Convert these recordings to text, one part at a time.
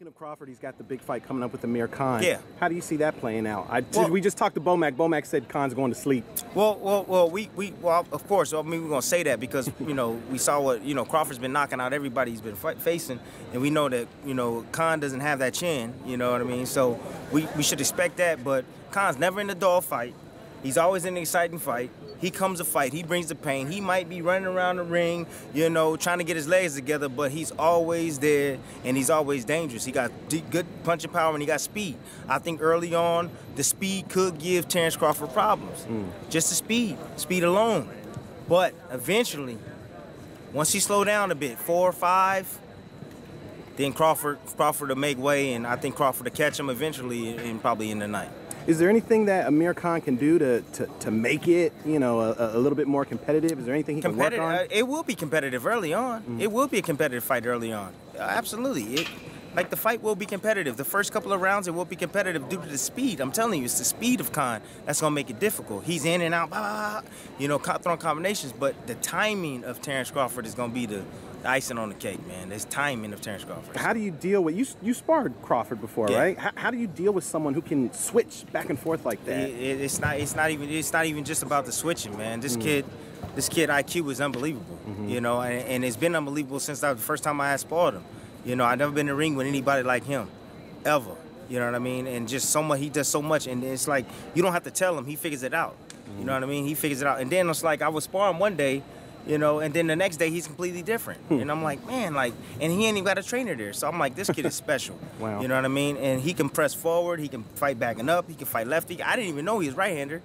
Speaking of Crawford, he's got the big fight coming up with Amir Khan. Yeah. How do you see that playing out? We just talked to Bomac. Bomac said Khan's going to sleep. Well, of course. I mean, we're gonna say that because we saw what Crawford's been knocking out everybody he's been facing, and we know that Khan doesn't have that chin. You know what I mean? So we should expect that. But Khan's never in a dog fight. He's always in an exciting fight. He comes to fight. He brings the pain. He might be running around the ring, trying to get his legs together, but he's always there, and he's always dangerous. He got good punching power, and he got speed. I think early on, the speed could give Terence Crawford problems. Just the speed alone. But eventually, once he slowed down a bit, 4 or 5, then Crawford will make way, and I think Crawford will catch him eventually, and probably in the night. Is there anything that Amir Khan can do to make it, a little bit more competitive? Is there anything he can work on? It will be competitive early on. It will be a competitive fight early on. Absolutely. The fight will be competitive. The first couple of rounds, it will be competitive due to the speed. I'm telling you, it's the speed of Khan that's going to make it difficult. He's in and out, throwing combinations, but the timing of Terence Crawford is going to be the icing on the cake, man. There's timing of Terence Crawford. How do you deal with you sparred Crawford before, right? How do you deal with someone who can switch back and forth like that? It's not even just about the switching, man. This kid IQ is unbelievable, and it's been unbelievable since the first time I sparred him. I've never been in the ring with anybody like him, ever. You know what I mean? And just so much, he does so much, and it's like you don't have to tell him; he figures it out. You know what I mean? He figures it out, and then it's like I was sparring one day. And then the next day he's completely different. And I'm like, man, and he ain't even got a trainer there. So I'm like, this kid is special. Wow. You know what I mean? And he can press forward, he can fight backing up, he can fight lefty. I didn't even know he was right-hander.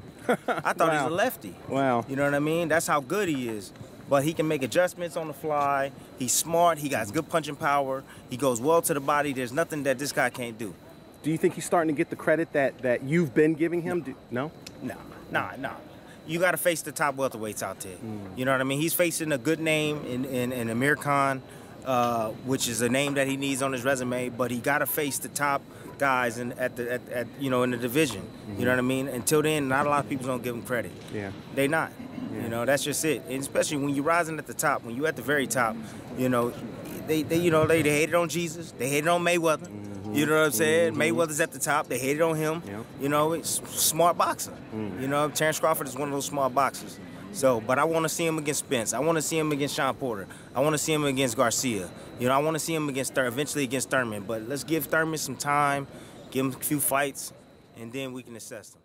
I thought he was a lefty. Wow. You know what I mean? That's how good he is. But he can make adjustments on the fly. He's smart, he got good punching power, he goes well to the body. There's nothing that this guy can't do. Do you think he's starting to get the credit that you've been giving him? No? Nah. You got to face the top welterweights out there. You know what I mean? He's facing a good name in Amir Khan, which is a name that he needs on his resume. But he got to face the top guys in the division. You know what I mean? Until then, not a lot of people don't give him credit. Yeah, they not. Yeah. That's just it. And especially when you're rising at the top, when you're at the very top, they hated on Jesus, they hated on Mayweather. You know what I'm saying? Mayweather's at the top. They hated on him. Yeah. It's smart boxer. Terence Crawford is one of those smart boxers. So, but I want to see him against Spence. I want to see him against Sean Porter. I want to see him against Garcia. I want to see him eventually against Thurman. But let's give Thurman some time, give him a few fights, and then we can assess him.